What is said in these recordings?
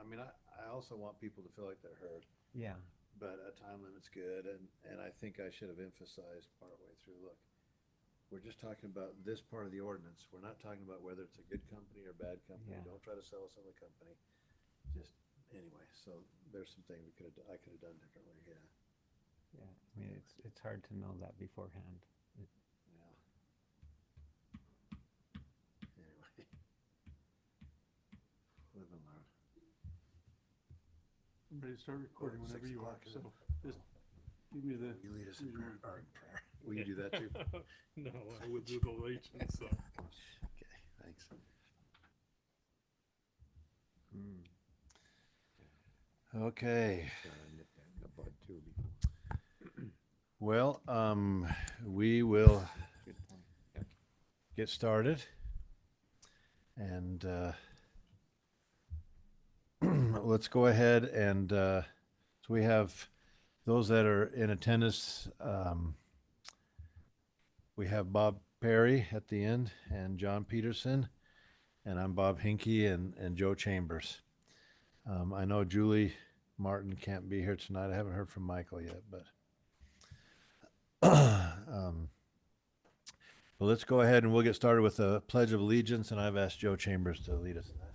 mean, I also want people to feel like they're heard, Yeah. but a time limit's good, and I think I should have emphasized partway through, look, we're just talking about this part of the ordinance. We're not talking about whether it's a good company or bad company. Yeah. Don't try to sell us on the company. Just, anyway, so there's some things I could have done differently, yeah. Yeah. I mean, it's hard to know that beforehand. Yeah. Anyway, live and learn. I'm ready to start recording whenever 6 you are. o'clock, is So it? just give me the. You lead us in lead 'em prayer, on. or in prayer. Will you do that too? No, I would do the allegiance. So. Okay, thanks. Mm. Okay. So I nipped that in the bud too before. Well, we will Good point. Yep. get started. And let's go ahead and so we have those that are in attendance. We have Bob Perry at the end and John Peterson, and I'm Bob Hinkie and Joe Chambers. I know Julie Martin can't be here tonight. I haven't heard from Michael yet, but well, let's go ahead and we'll get started with the Pledge of Allegiance, and I've asked Joe Chambers to lead us in that.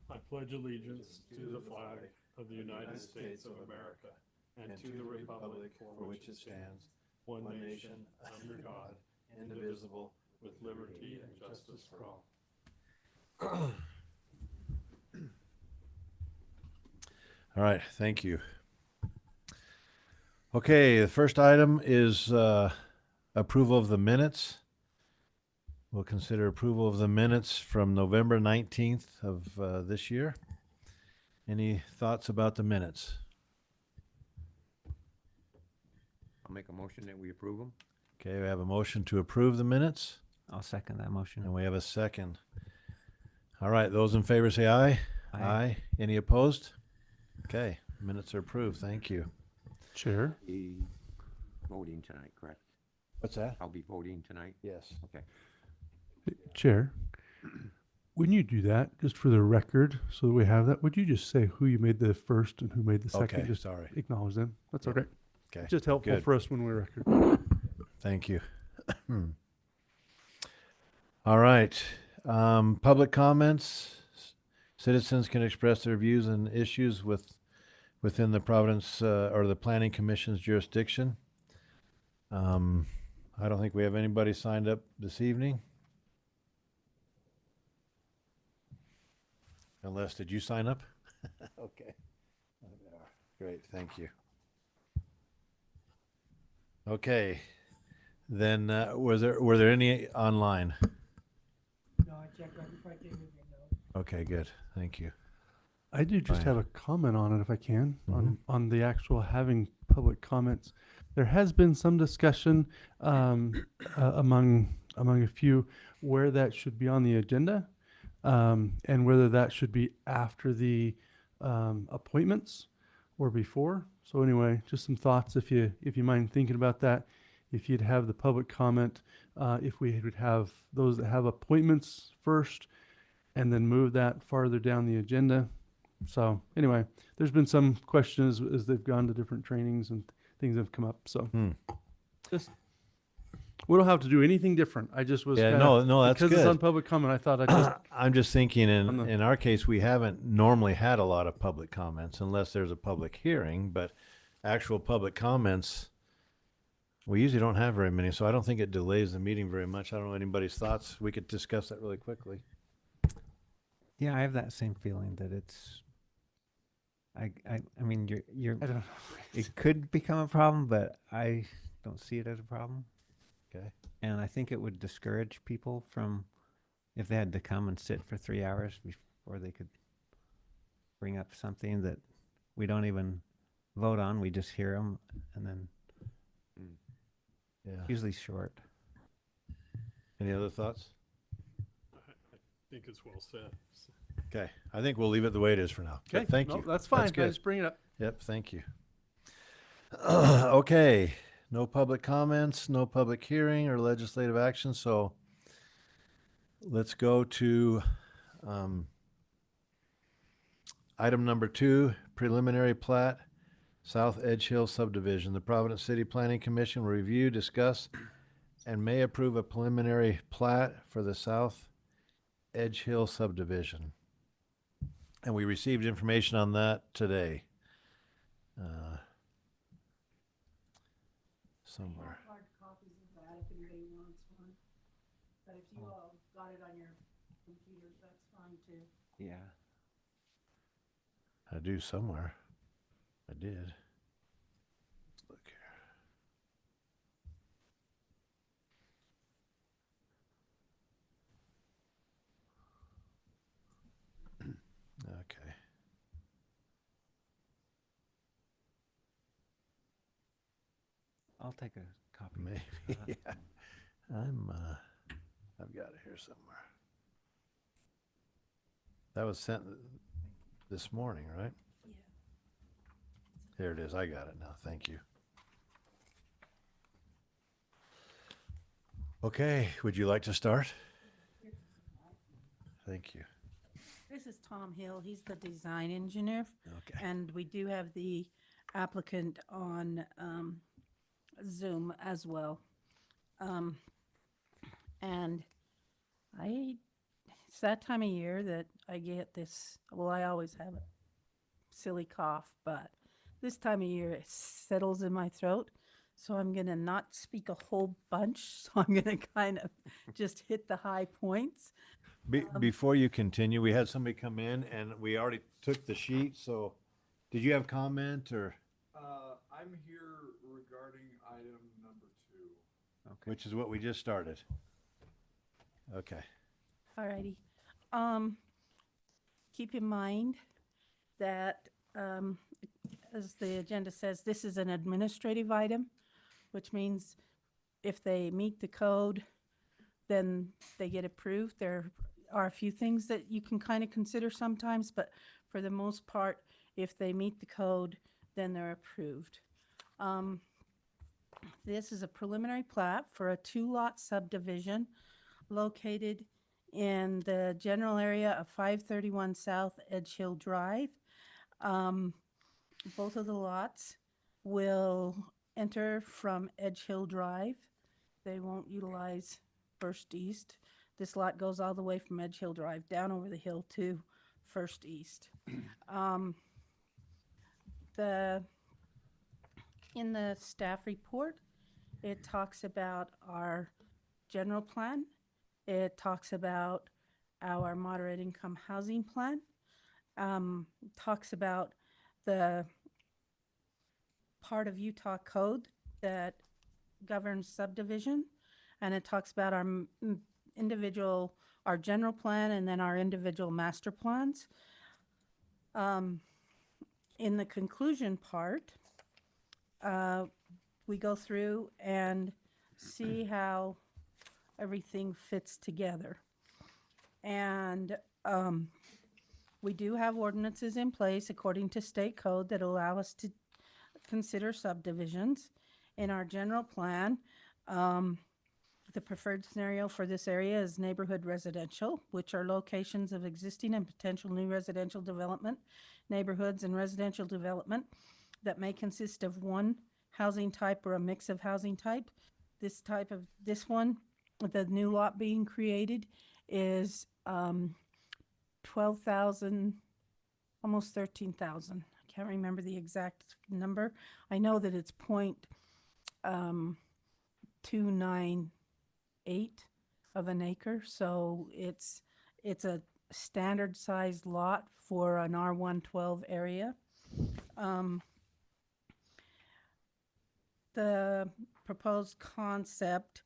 I pledge allegiance to the flag of the United States of America and to the republic for which it stands, one nation, under God, indivisible, with liberty and justice for all. All right, thank you. Okay, the first item is approval of the minutes. We'll consider approval of the minutes from November 19th of this year. Any thoughts about the minutes? I'll make a motion that we approve them. Okay, we have a motion to approve the minutes, I'll second that motion. and we have a second. All right, those in favor say aye. Aye. Any opposed? Okay, minutes are approved. Thank you. Chair, Be voting tonight, correct? What's that? I'll be voting tonight. Yes. Okay. Chair, when you do that, just for the record, so that we have that, would you just say who you made the first and who made the second? Okay, Just sorry. acknowledge them. That's Yep. okay. Okay, Just helpful good. for us when we record. Thank you. All right. Public comments. Citizens can express their views and issues within the Providence or the Planning Commission's jurisdiction. I don't think we have anybody signed up this evening. Unless, did you sign up? Okay. Great, thank you. Okay, then were there any online? No, I checked right before I came in here, no. Okay, good, thank you. I do just Fine. have a comment on it, if I can, Mhm. on the actual having public comments. There has been some discussion among a few where that should be on the agenda, and whether that should be after the appointments or before. So anyway, just some thoughts if you mind thinking about that. If you'd have the public comment, if we would have those that have appointments first, and then move that farther down the agenda. So anyway, there's been some questions as they've gone to different trainings and things have come up. So just we don't have to do anything different. I just was Yeah, kinda- no, that's because it's good. on public comment. I thought I just I'm just thinking On the- in our case, we haven't normally had a lot of public comments unless there's a public hearing, but actual public comments, we usually don't have very many, so I don't think it delays the meeting very much. I don't know anybody's thoughts. We could discuss that really quickly. Yeah, I have that same feeling that it's. I mean, you're. I don't know. It could become a problem, but I don't see it as a problem. Okay. And I think it would discourage people from, if they had to come and sit for 3 hours before they could bring up something that we don't even vote on. We just hear them, and then Yeah. usually short. Any other thoughts? I think it's well said. Okay. I think we'll leave it the way it is for now. Okay, Thank no, you. That's fine. I good. just bring it up. Yep, thank you. Okay, no public comments, no public hearing or legislative action, so let's go to Item number 2, preliminary plat, South Edge Hill subdivision. The Providence City Planning Commission will review, discuss, and may approve a preliminary plat for the South Edge Hill subdivision. And we received information on that today. Somewhere. Hard copies of that if anybody wants one. But if you all got it on your computers, that's fine too. Yeah. I do somewhere. I did. Let's look here. Okay. I'll take a copy. Maybe. Yeah. I've got it here somewhere. That was sent this morning, right? Yeah. Here it is. I got it now. Thank you. Okay. Would you like to start? Thank you. This is Tom Hill. He's the design engineer. Okay. And we do have the applicant on Zoom as well. And it's that time of year that I get this, well, I always have a silly cough, but this time of year it settles in my throat. So I'm going to not speak a whole bunch. So I'm going to kind of just hit the high points. Before you continue, we had somebody come in and we already took the sheet. So did you have comment or I'm here regarding item number 2. Okay. which is what we just started? Okay. Alrighty. Keep in mind that, as the agenda says, this is an administrative item, which means if they meet the code, then they get approved. There are a few things that you can kind of consider sometimes, but for the most part, if they meet the code, then they're approved. This is a preliminary plat for a 2-lot subdivision located in the general area of 531 South Edge Hill Drive. Both of the lots will enter from Edge Hill Drive. They won't utilize First East. This lot goes all the way from Edge Hill Drive down over the hill to First East. In the staff report, it talks about our general plan. It talks about our moderate income housing plan. Talks about the part of Utah code that governs subdivision. And it talks about our our general plan and then our individual master plans. In the conclusion part, we go through and see how everything fits together. And we do have ordinances in place according to state code that allow us to consider subdivisions. In our general plan, the preferred scenario for this area is neighborhood residential, which are locations of existing and potential new residential development, neighborhoods and residential development that may consist of one housing type or a mix of housing type. This one, the new lot being created is 12,000, almost 13,000. I can't remember the exact number. I know that it's 0.298 of an acre, so it's a standard sized lot for an R112 area. The proposed concept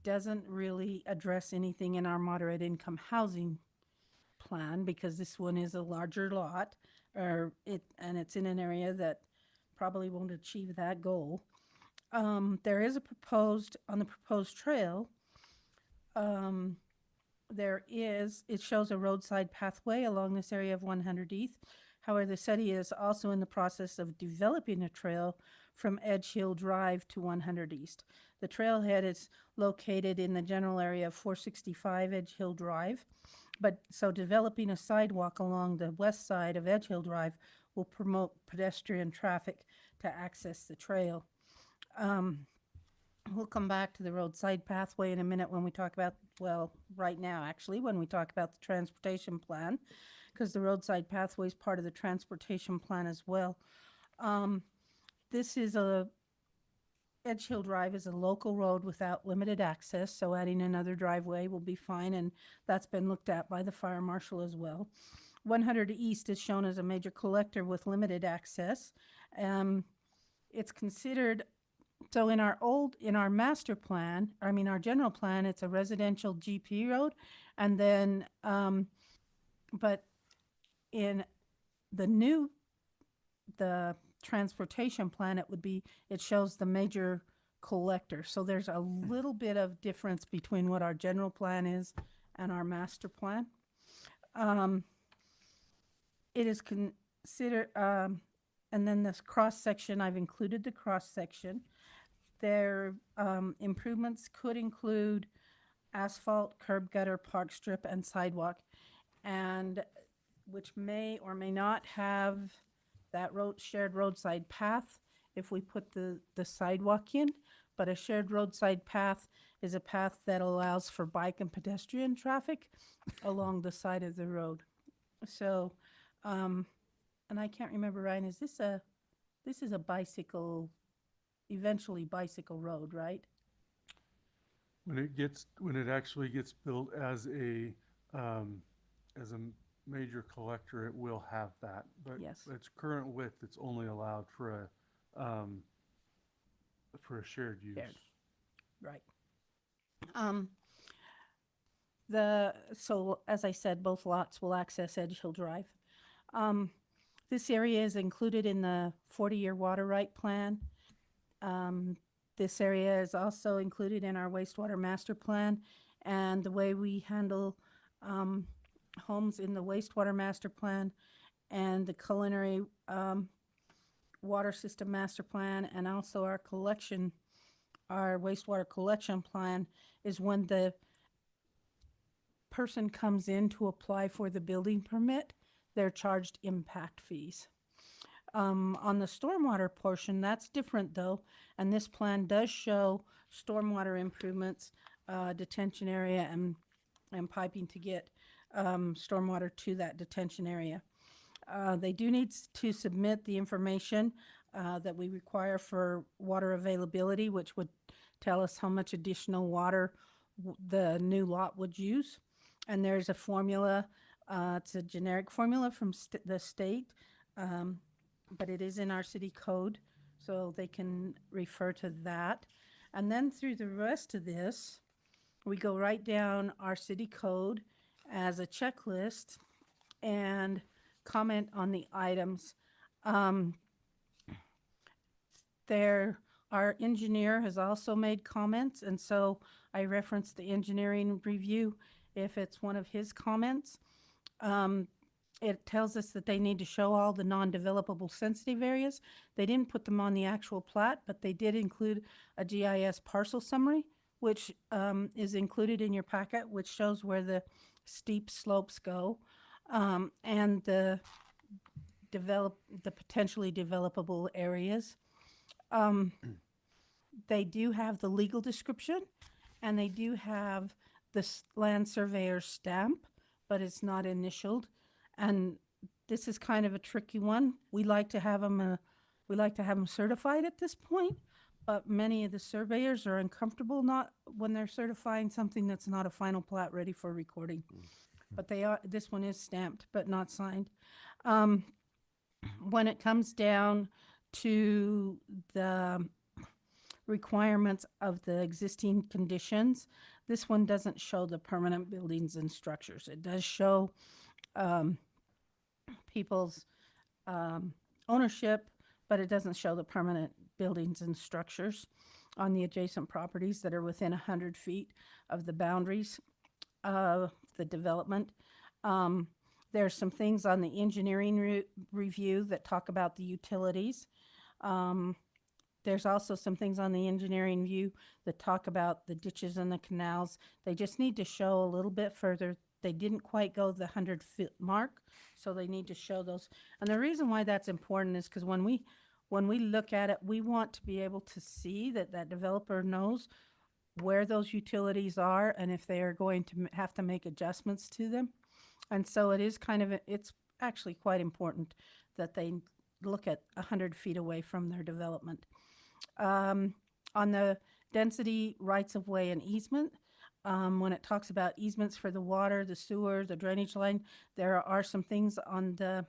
doesn't really address anything in our moderate income housing plan because this one is a larger lot, and it's in an area that probably won't achieve that goal. There is on the proposed trail, it shows a roadside pathway along this area of 100 East. However, the city is also in the process of developing a trail from Edge Hill Drive to 100 East. The trailhead is located in the general area of 465 Edge Hill Drive. But so developing a sidewalk along the west side of Edge Hill Drive will promote pedestrian traffic to access the trail. We'll come back to the roadside pathway in a minute when we talk about, well, right now, actually, when we talk about the transportation plan, because the roadside pathway is part of the transportation plan as well. This is Edge Hill Drive is a local road without limited access, so adding another driveway will be fine, and that's been looked at by the fire marshal as well. 100 East is shown as a major collector with limited access. It's considered, so in our master plan, our general plan, it's a residential GP road, and then, but in the transportation plan, it shows the major collector. So there's a little bit of difference between what our general plan is and our master plan. It is considered, and then this cross section, I've included the cross section. Their improvements could include asphalt, curb gutter, park strip, and sidewalk, and which may or may not have that shared roadside path if we put the sidewalk in. But a shared roadside path is a path that allows for bike and pedestrian traffic along the side of the road. So, and I can't remember, Ryan, this is a bicycle, eventually bicycle road, right? When it actually gets built as a major collector, it will have that. But Yes. its current width, it's only allowed for a shared use. Shared. Right. So as I said, both lots will access Edge Hill Drive. This area is included in the 40-year water right plan. This area is also included in our wastewater master plan, and the way we handle homes in the wastewater master plan and the culinary water system master plan, and also our wastewater collection plan, is when the person comes in to apply for the building permit, they're charged impact fees. On the stormwater portion, that's different though, and this plan does show stormwater improvements, detention area, and piping to get stormwater to that detention area. They do need to submit the information that we require for water availability, which would tell us how much additional water the new lot would use. And there's a formula, it's a generic formula from the state, but it is in our city code, so they can refer to that. And then through the rest of this, we go right down our city code as a checklist and comment on the items. Our engineer has also made comments, and so I referenced the engineering review if it's one of his comments. It tells us that they need to show all the non-developable sensitive areas. They didn't put them on the actual plat, but they did include a GIS parcel summary, which is included in your packet, which shows where the steep slopes go, and the potentially developable areas. They do have the legal description, and they do have the land surveyor's stamp, but it's not initialed. And this is kind of a tricky one. We like to have them certified at this point, but many of the surveyors are uncomfortable when they're certifying something that's not a final plat ready for recording. But this one is stamped but not signed. When it comes down to the requirements of the existing conditions, this one doesn't show the permanent buildings and structures. It does show people's ownership, but it doesn't show the permanent buildings and structures on the adjacent properties that are within 100 feet of the boundaries of the development. There's some things on the engineering review that talk about the utilities. There's also some things on the engineering view that talk about the ditches and the canals. They just need to show a little bit further they didn't quite go the 100-foot mark, so they need to show those. And the reason why that's important is because when we look at it, we want to be able to see that that developer knows where those utilities are and if they are going to have to make adjustments to them. And so it is it's actually quite important that they look at 100 feet away from their development. On the density rights of way and easement, when it talks about easements for the water, the sewer, the drainage line, there are some things on the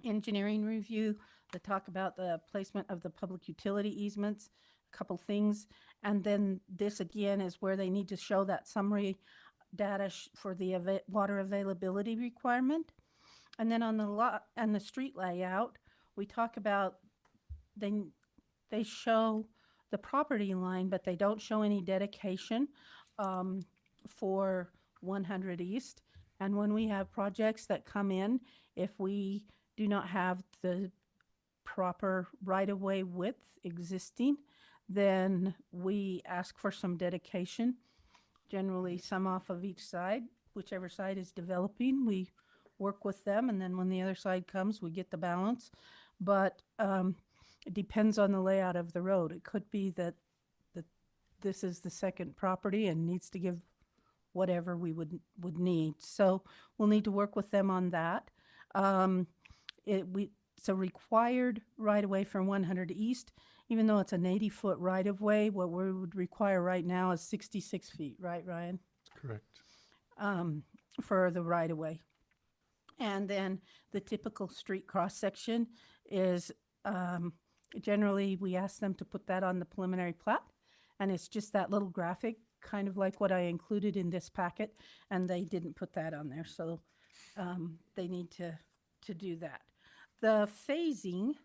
engineering review that talk about the placement of the public utility easements, a couple things. And then this again is where they need to show that summary data for the water availability requirement. And then on the lot and the street layout, we talk about they show the property line, but they don't show any dedication for 100 East. And when we have projects that come in, if we do not have the proper right-of-way width existing, then we ask for some dedication, generally some off of each side. Whichever side is developing, we work with them, and then when the other side comes, we get the balance. But it depends on the layout of the road. It could be that this is the second property and needs to give whatever we would need. So we'll need to work with them on that. It's a required right-of-way from 100 East, even though it's an 80-foot right-of-way. What we would require right now is 66 feet, right, Ryan? Correct. For the right-of-way. And then the typical street cross-section is generally we ask them to put that on the preliminary plat, and it's just that little graphic, kind of like what I included in this packet, and they didn't put that on there, so they need to do that. The phasing,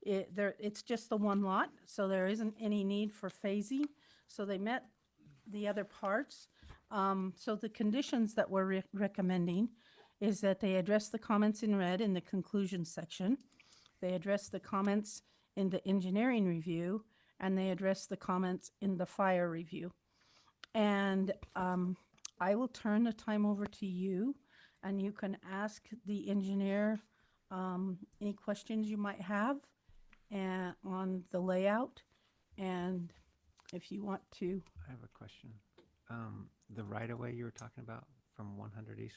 it's just the one lot, so there isn't any need for phasing. So they met the other parts. So the conditions that we're recommending is that they address the comments in red in the conclusion section. They address the comments in the engineering review, and they address the comments in the fire review. And I will turn the time over to you, and you can ask the engineer any questions you might have on the layout. And if you want to, I have a question. The right-of-way you were talking about from 100 East,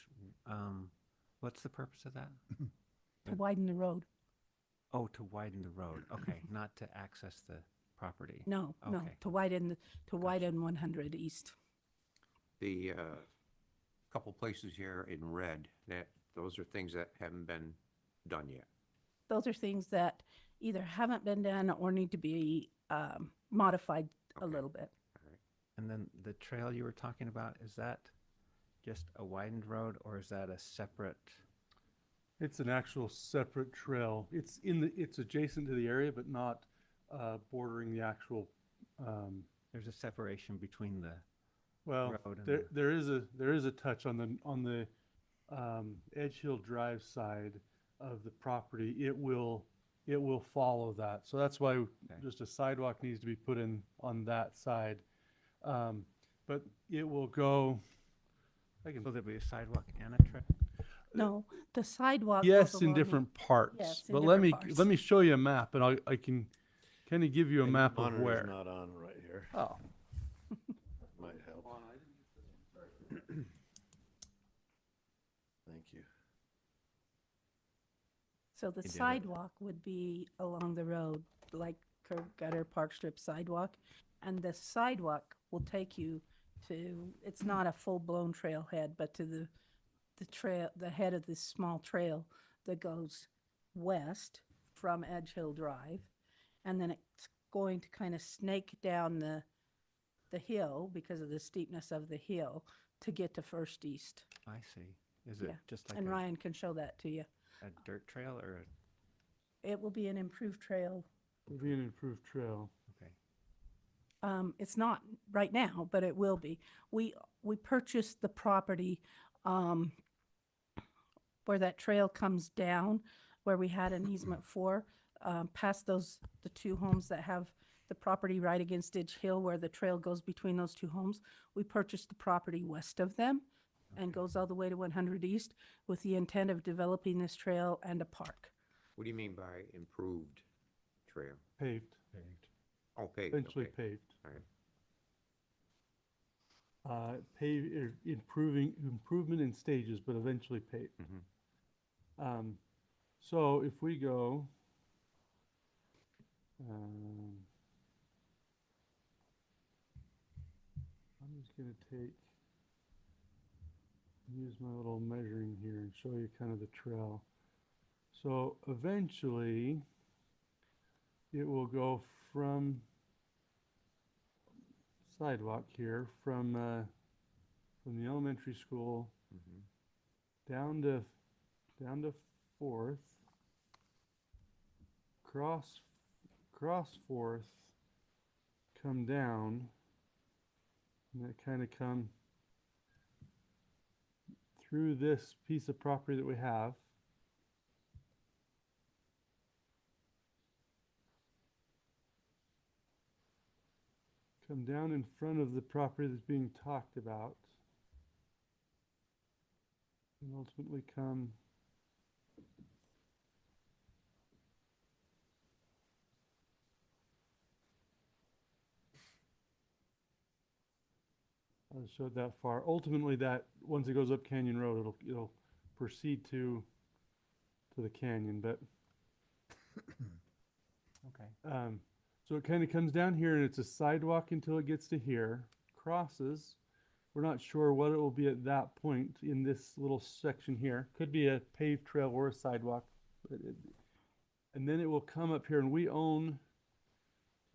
what's the purpose of that? to widen the road. Oh, to widen the road. Okay, not to access the property. No, Okay. to widen 100 East. The couple places here in red, those are things that haven't been done yet. Those are things that either haven't been done or need to be modified a Okay. little bit. And then the trail you were talking about, is that just a widened road or is that a separate? It's an actual separate trail. It's adjacent to the area, but not bordering the actual. There's a separation between the Well, road and there is a touch on the Edge Hill Drive side of the property. It will follow that. So that's why just a sidewalk needs to be put in on that side. But it will go. Will there be a sidewalk and a trail? No, the sidewalk. goes Yes, in along the- different parts. Yes, in But different parts. let me show you a map, and I can kind of give you a And map of monitor's where. not on right here. Oh, Might help. Thank you. So the You did it. sidewalk would be along the road, like curb gutter, park strip sidewalk. And the sidewalk will take you to, it's not a full-blown trailhead, but to the trail, the head of this small trail that goes west from Edge Hill Drive. And then it's going to kind of snake down the hill because of the steepness of the hill to get to First East. I see. Is it Yeah. just like And Ryan can show that to you. a dirt trail or, It will be an improved trail. it'll be an improved trail. okay. It's not right now, but it will be. We purchased the property where that trail comes down, where we had an easement for, past the two homes that have the property right against Edge Hill, where the trail goes between those two homes. We purchased the property west of them and goes all the way to 100 East with the intent of developing this trail and a park. What do you mean by improved trail? Paved, Oh, paved, eventually okay. paved. All right. Improvement in stages, but eventually paved. Mhm. So if we go, I'm just gonna use my little measuring here and show you kind of the trail. So eventually, it will go from sidewalk here, from the elementary school Mhm. down to Fourth, cross Fourth, come down, and that kind of come through this piece of property that we have. Come down in front of the property that's being talked about. And ultimately come I showed that far. Ultimately, that once it goes up Canyon Road, it'll proceed to the canyon. But Okay. so it kind of comes down here, and it's a sidewalk until it gets to here. Crosses. We're not sure what it will be at that point in this little section here. Could be a paved trail or a sidewalk. And then it will come up here, and we own,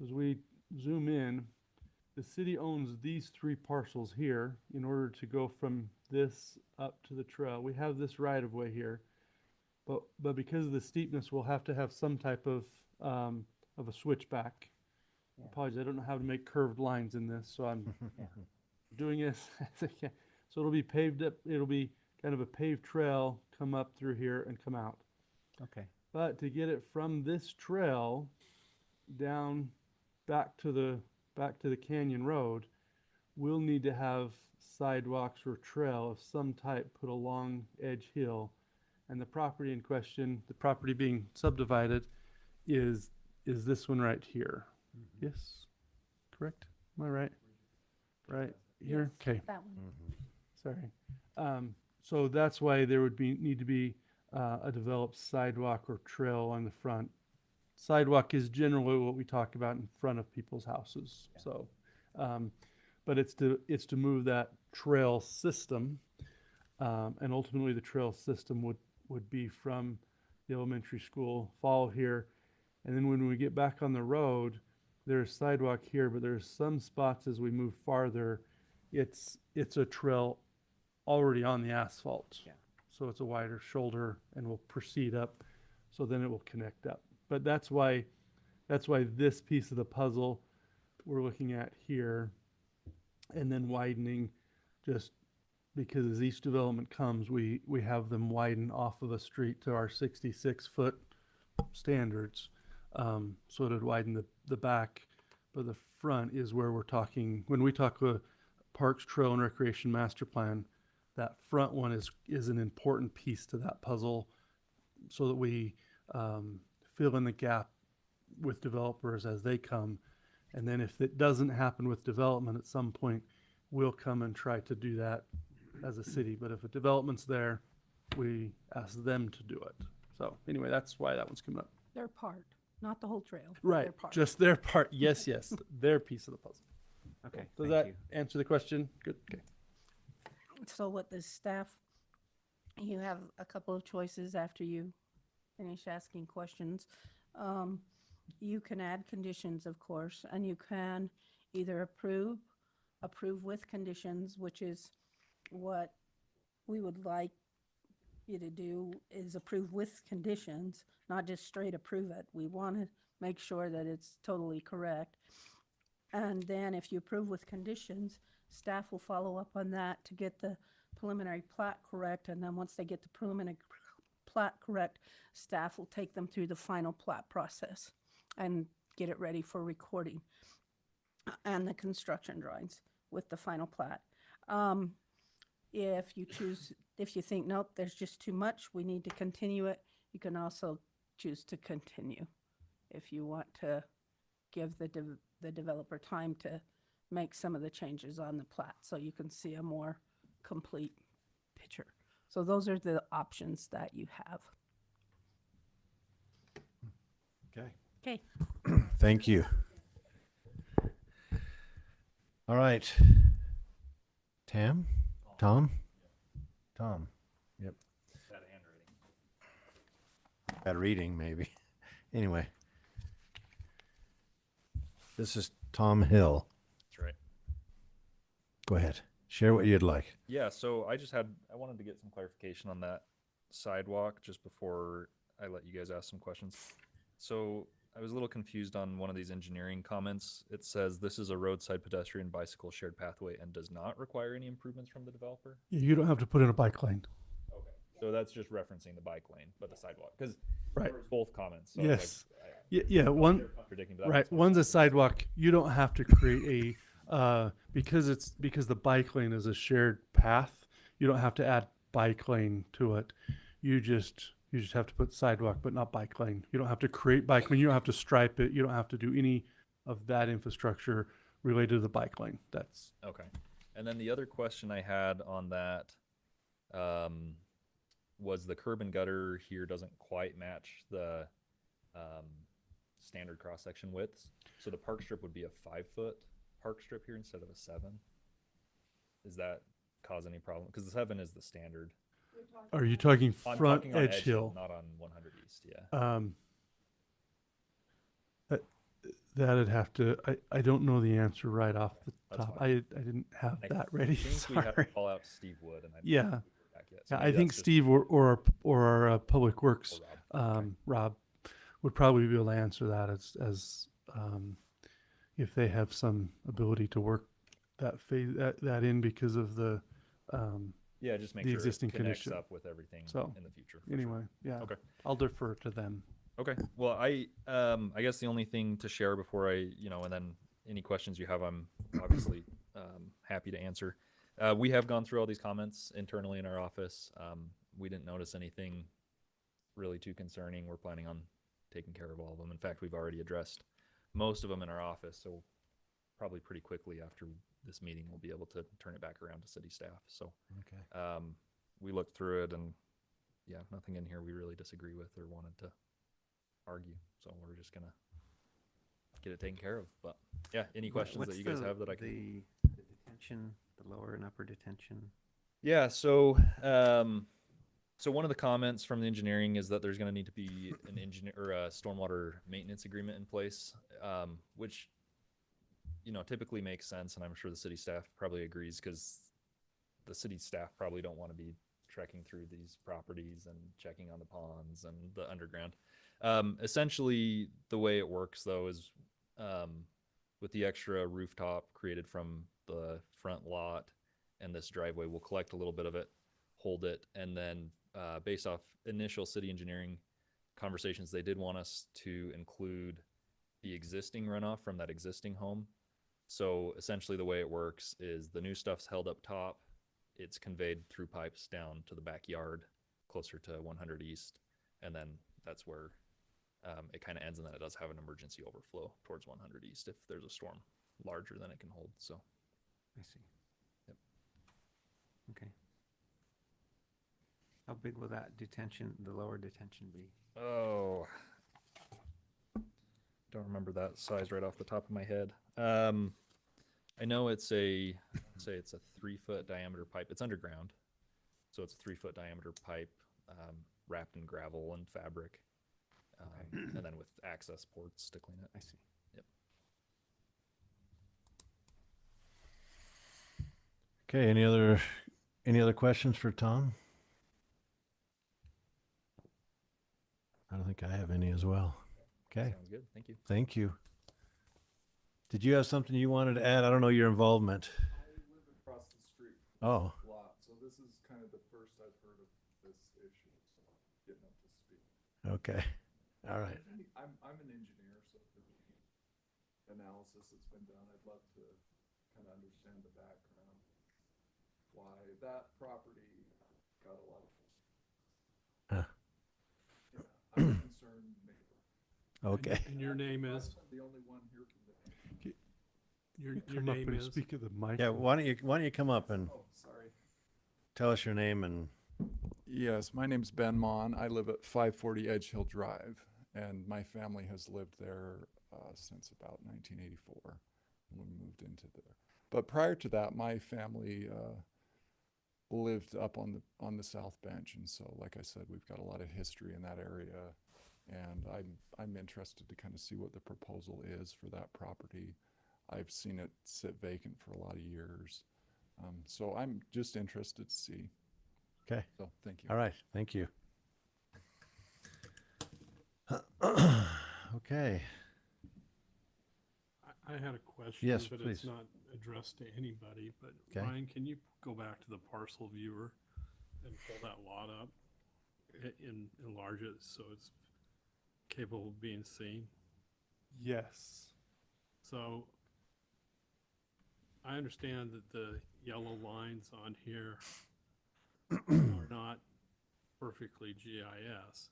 as we zoom in, the city owns these 3 parcels here in order to go from this up to the trail. We have this right of way here, but because of the steepness, we'll have to have some type of a switchback. Yeah. Apologies, I don't know how to make curved lines in this, so I'm doing this as I can. So it'll be paved up. It'll be kind of a paved trail, come up through here and come out. Okay. But to get it from this trail down back to the canyon road, we'll need to have sidewalks or trail of some type put along Edge Hill. And the property in question, the property being subdivided, is this one right here. Yes? Correct? Am I right? Right here? Yes, Okay. that one. Sorry. So that's why there would need to be a developed sidewalk or trail on the front. Sidewalk is generally what we talk about in front of people's houses. So, but it's to move that trail system, and ultimately the trail system would be from the elementary school, follow here, and then when we get back on the road, there's sidewalk here, but there's some spots as we move farther, it's a trail already on the asphalt. Yeah. So it's a wider shoulder and will proceed up, so then it will connect up. But that's why this piece of the puzzle we're looking at here, and then widening, just because as each development comes, we have them widen off of a street to our 66-foot standards. So it'd widen the back, but the front is where we're talking, when we talk Parks, Trail, and Recreation Master Plan, that front one is an important piece to that puzzle, so that we fill in the gap with developers as they come. And then if it doesn't happen with development at some point, we'll come and try to do that as a city. But if a development's there, we ask them to do it. So anyway, that's why that one's coming up. Their part, not the whole trail. but Right, their part. just their part. Yes, yes, their piece of the puzzle. Okay. Does Thank that you. answer the question? Good, okay. So what the staff, you have a couple of choices after you finish asking questions. You can add conditions, of course, and you can either approve with conditions, which is what we would like you to do, is approve with conditions, not just straight approve it. We want to make sure that it's totally correct. And then if you approve with conditions, staff will follow up on that to get the preliminary plat correct. And then once they get the preliminary plat correct, staff will take them through the final plat process and get it ready for recording and the construction drawings with the final plat. If you choose, if you think, nope, there's just too much, we need to continue it, you can also choose to continue. If you want to give the developer time to make some of the changes on the plat, so you can see a more complete picture. So those are the options that you have. Okay. Okay, Thank you. All right. Tom? Tom. Yep. Bad reading, maybe. Anyway. This is Tom Hill. That's right. Go ahead. Share what you'd like. Yeah, so I wanted to get some clarification on that sidewalk just before I let you guys ask some questions. So I was a little confused on one of these engineering comments. It says this is a roadside pedestrian bicycle shared pathway and does not require any improvements from the developer. You don't have to put in a bike lane. Okay. So that's just referencing the bike lane, but the sidewalk, because Right. both comments. So I was Yes. like, Yeah, they're one, contradicting, but that right. makes more One's a sense. sidewalk. You don't have to create because the bike lane is a shared path. You don't have to add bike lane to it. You just have to put sidewalk, but not bike lane. You don't have to create bike lane. You don't have to stripe it. You don't have to do any of that infrastructure related to the bike lane. That's Okay. And then the other question I had on that was the curb and gutter here doesn't quite match the standard cross-section widths. So the park strip would be a 5-foot park strip here instead of a 7. Does that cause any problem? Because the 7 is the standard. Are you talking I'm front talking on Edge Hill? not on 100 East, yeah. That'd have to. I don't know the answer right off the That's top. fine. I didn't have I that ready. think we had to Sorry. call out Steve Wood, and I Yeah. didn't hear back yet. So Yeah, maybe I think that's just- Steve or our Public Works, or Rob. Okay. Rob, would probably be able to answer that as if they have some ability to work that in because of the Yeah, just make the sure it existing connects condition. up with everything So, in the future. for sure. anyway. Yeah. Okay. I'll defer to them. Okay. Well, I guess the only thing to share before I, and then any questions you have, I'm obviously happy to answer. We have gone through all these comments internally in our office. We didn't notice anything really too concerning. We're planning on taking care of all of them. In fact, we've already addressed most of them in our office. So probably pretty quickly after this meeting, we'll be able to turn it back around to city staff. So Okay. we looked through it, and yeah, nothing in here we really disagree with or wanted to argue. So we're just gonna get it taken care of. But yeah, any questions that you guys have that I can? The detention, the lower and upper detention. Yeah. So so one of the comments from the engineering is that there's going to need to be an engineer or a stormwater maintenance agreement in place, which typically makes sense, and I'm sure the city staff probably agrees because the city staff probably don't want to be trekking through these properties and checking on the ponds and the underground. Essentially, the way it works though is with the extra rooftop created from the front lot and this driveway, we'll collect a little bit of it, hold it, and then based off initial city engineering conversations, they did want us to include the existing runoff from that existing home. So essentially the way it works is the new stuff's held up top, it's conveyed through pipes down to the backyard closer to 100 East, and then that's where it kind of ends, and then it does have an emergency overflow towards 100 East if there's a storm larger than it can hold. So I see. Yep. Okay. How big will that detention, the lower detention be? oh, don't remember that size right off the top of my head. I know it's a 3-foot diameter pipe. It's underground, so it's a 3-foot diameter pipe wrapped in gravel and fabric, and then with access ports to clean it. I see. Okay. Any other questions for Tom? I don't think I have any as well. Okay. Sounds good. Thank you. Thank you. Did you have something you wanted to add? I don't know your involvement. I live across the street from Oh, this lot, so this is kind of the first I've heard of this issue, so getting up to speed. okay. All right. I'm an engineer, so for the analysis that's been done, I'd love to kind of understand the background. why that property got a lot of. Huh. Yeah, I'm a concerned neighbor. Okay. And your name is? The only one here from the. Your Come up name and is? speak at the mic. Yeah, why don't you come up and Oh, sorry. tell us your name and Yes, my name's Ben Mon. I live at 540 Edge Hill Drive, and my family has lived there since about 1984 when we moved into there. But prior to that, my family lived up on the South Bench, and so, like I said, we've got a lot of history in that area, and I'm interested to kind of see what the proposal is for that property. I've seen it sit vacant for a lot of years, so I'm just interested to see. okay. So, thank you. All right, thank you. Okay. I had a question, Yes, but please. it's not addressed to anybody, but Okay. Ryan, can you go back to the parcel viewer and pull that lot up? Enlarge it so it's capable of being seen? Yes. So I understand that the yellow lines on here are not perfectly GIS,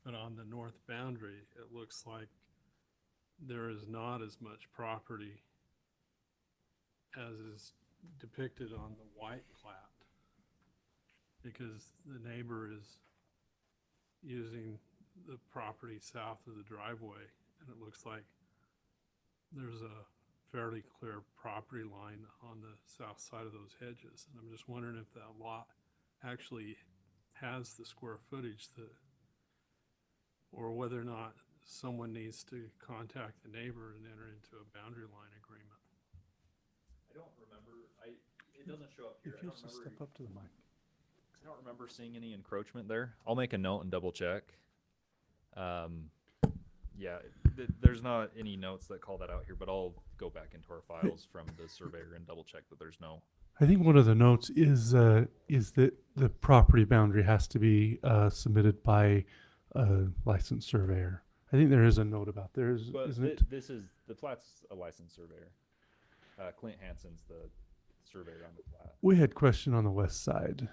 but on the north boundary, it looks like there is not as much property as is depicted on the white plat, because the neighbor is using the property south of the driveway, and it looks like there's a fairly clear property line on the south side of those hedges. And I'm just wondering if that lot actually has the square footage that, or whether or not someone needs to contact the neighbor and enter into a boundary line agreement. I don't remember. It doesn't show up here. If you just step up to the mic. I don't remember seeing any encroachment there. I'll make a note and double check. Yeah, there's not any notes that call that out here, but I'll go back into our files from the surveyor and double check that there's no. I think one of the notes is that the property boundary has to be submitted by a licensed surveyor. I think there is a note about there, But isn't it? this is the plat's a licensed surveyor. Clint Hansen's the surveyor on the plat. We had question on the west side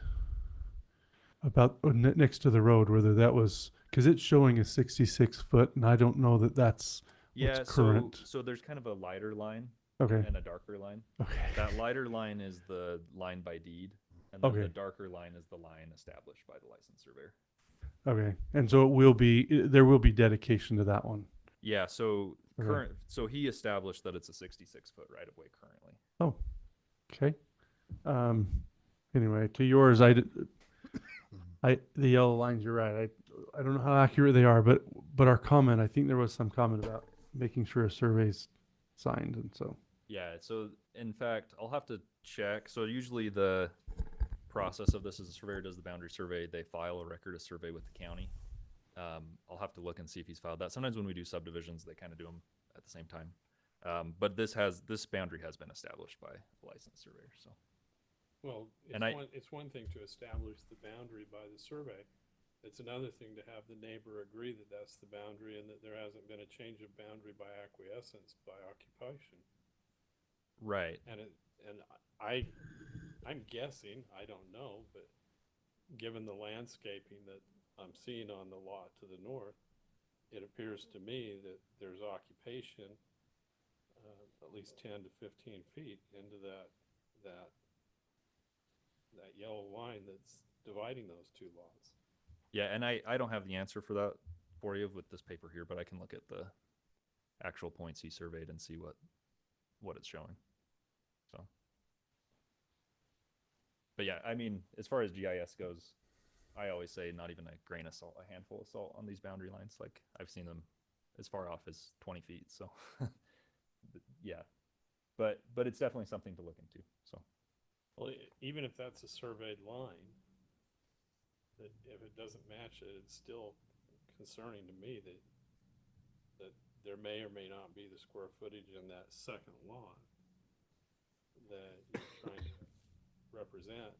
about next to the road whether that was because it's showing a 66 foot, and I don't know that that's Yeah, current. so there's kind of a lighter line okay. and a darker line. Okay. That lighter line is the line by deed, and then the Okay. darker line is the line established by the licensed surveyor. Okay. And so there will be dedication to that one. Yeah, so Okay. so he established that it's a 66-foot right of way currently. Oh, okay. Anyway, to yours, the yellow lines, you're right. I don't know how accurate they are, but our comment, I think there was some comment about making sure a survey's signed, and so. Yeah, so in fact, I'll have to check. So usually the process of this is the surveyor does the boundary survey, they file a record of survey with the county. I'll have to look and see if he's filed that. Sometimes when we do subdivisions, they kind of do them at the same time. But this boundary has been established by a licensed surveyor, so. Well, And it's one thing to establish the boundary by the survey. It's another thing to have the neighbor agree that that's the boundary and that there hasn't been a change of boundary by acquiescence by occupation. Right. I'm guessing, I don't know, but given the landscaping that I'm seeing on the lot to the north, it appears to me that there's occupation at least 10 to 15 feet into that yellow line that's dividing those two lots. Yeah, and I don't have the answer for that for you with this paper here, but I can look at the actual points he surveyed and see what it's showing. So, but yeah, I mean, as far as GIS goes, I always say not even a grain of salt, a handful of salt on these boundary lines. Like I've seen them as far off as 20 feet. So yeah, but it's definitely something to look into. So. Well, even if that's a surveyed line, that if it doesn't match it, it's still concerning to me that there may or may not be the square footage in that second lot that you're trying to represent.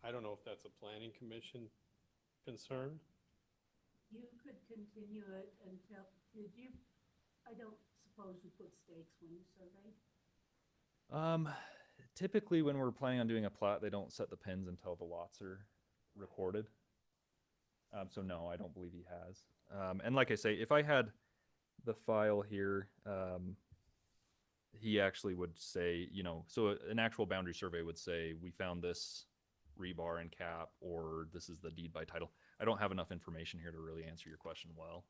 I don't know if that's a planning commission concern. You could continue it until, I don't suppose you put stakes when you surveyed? typically when we're planning on doing a plat, they don't set the pins until the lots are recorded. So no, I don't believe he has. And like I say, if I had the file here, he actually would say, you know, so an actual boundary survey would say, we found this rebar and cap, or this is the deed by title. I don't have enough information here to really answer your question well,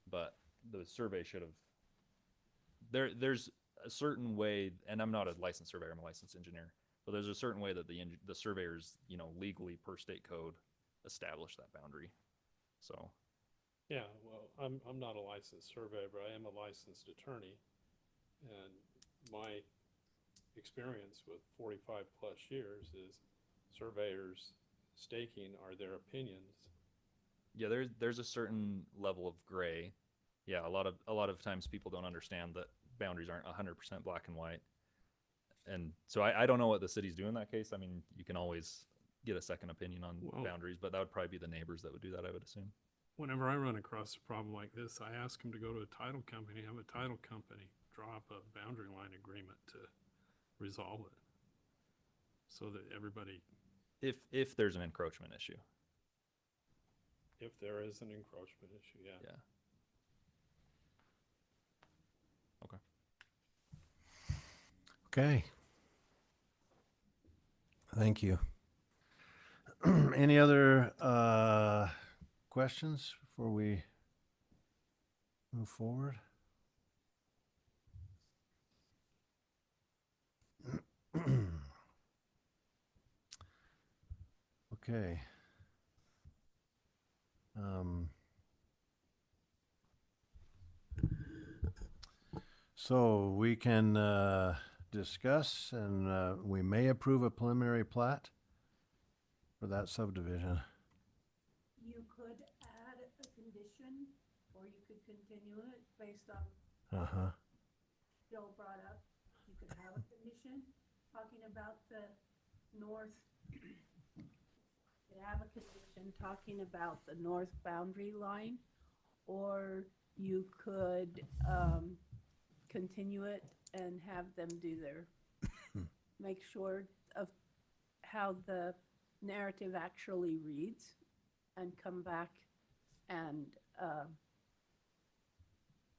but the survey should have, there's a certain way, and I'm not a licensed surveyor, I'm a licensed engineer, but there's a certain way that the surveyors, you know, legally per state code establish that boundary. So, Yeah, well, I'm not a licensed surveyor, but I am a licensed attorney. And my experience with 45 plus years is surveyors staking are their opinions. yeah, there's a certain level of gray. Yeah, a lot of times people don't understand that boundaries aren't 100% black and white. And so I don't know what the city's doing in that case. I mean, you can always get a second opinion on Well- boundaries, but that would probably be the neighbors that would do that, I would assume. Whenever I run across a problem like this, I ask them to go to a title company, have a title company draw up a boundary line agreement to resolve it. So that everybody, If there's an encroachment issue. if there is an encroachment issue, yeah. Yeah. Okay. Okay. Thank you. Any other questions before we move forward? Okay. So we can discuss and we may approve a preliminary plat for that subdivision. You could add a condition, or you could continue it based on Uh-huh. Bill brought up. You could have a condition talking about the north. You could have a condition talking about the north boundary line, or you could, continue it and have them do their, make sure of how the narrative actually reads, and come back and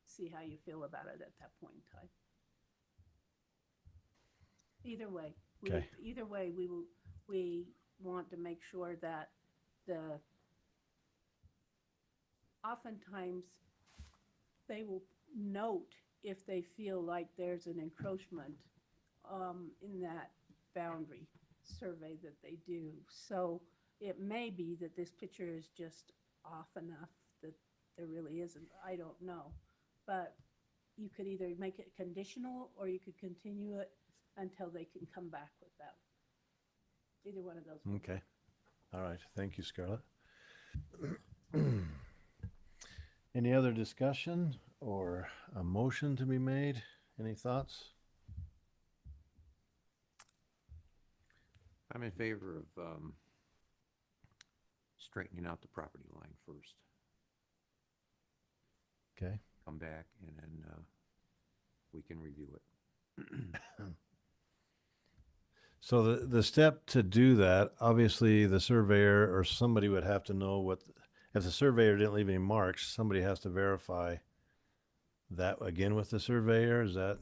see how you feel about it at that point in time. Either way, Okay. we want to make sure that oftentimes they will note if they feel like there's an encroachment in that boundary survey that they do. So it may be that this picture is just off enough that there really isn't. I don't know. But you could either make it conditional, or you could continue it until they can come back with that. Either one of those. Okay. All right. Thank you, Scarlett. Any other discussion or a motion to be made? Any thoughts? I'm in favor of straightening out the property line first. Okay. Come back and then we can review it. So the step to do that, obviously the surveyor or somebody would have to know what, if the surveyor didn't leave any marks, somebody has to verify that again with the surveyor. Is that,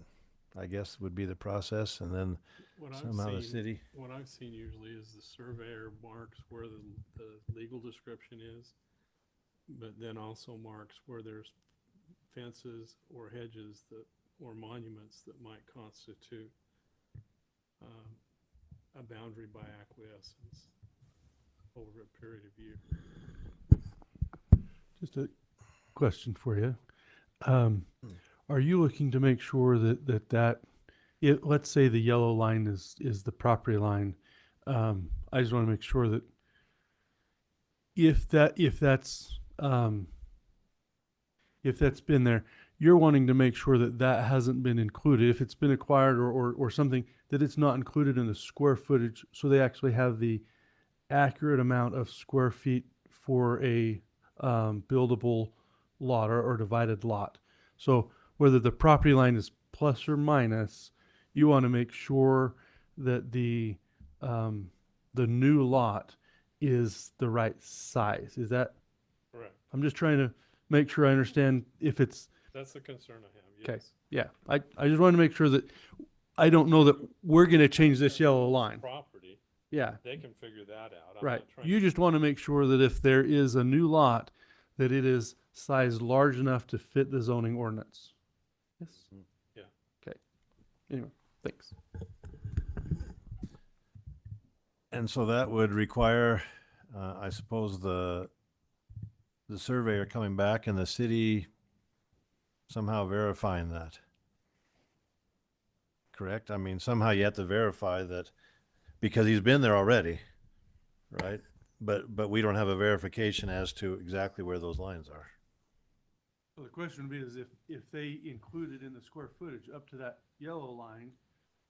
I guess, would be the process, and then What I've somehow the seen- city. What I've seen usually is the surveyor marks where the legal description is, but then also marks where there's fences or hedges that, or monuments that might constitute a boundary by acquiescence over a period of years. Just a question for you. Are you looking to make sure let's say the yellow line is the property line. I just want to make sure that if that's been there, you're wanting to make sure that that hasn't been included. If it's been acquired or something, that it's not included in the square footage, so they actually have the accurate amount of square feet for a buildable lot or divided lot. So whether the property line is plus or minus, you want to make sure that the new lot is the right size. Is that, Correct. I'm just trying to make sure I understand if it's, That's the concern I have, okay, yes. yeah. I just want to make sure that, I don't know that we're going to change this yellow line. Property, Yeah, they can figure that out. I'm right. not trying You to- just want to make sure that if there is a new lot, that it is sized large enough to fit the zoning ordinance. Yes? Yeah. Okay. Anyway, thanks. And so that would require, I suppose, the surveyor coming back and the city somehow verifying that. Correct? I mean, somehow you have to verify that, because he's been there already, right? But we don't have a verification as to exactly where those lines are. Well, the question would be is if they included in the square footage up to that yellow line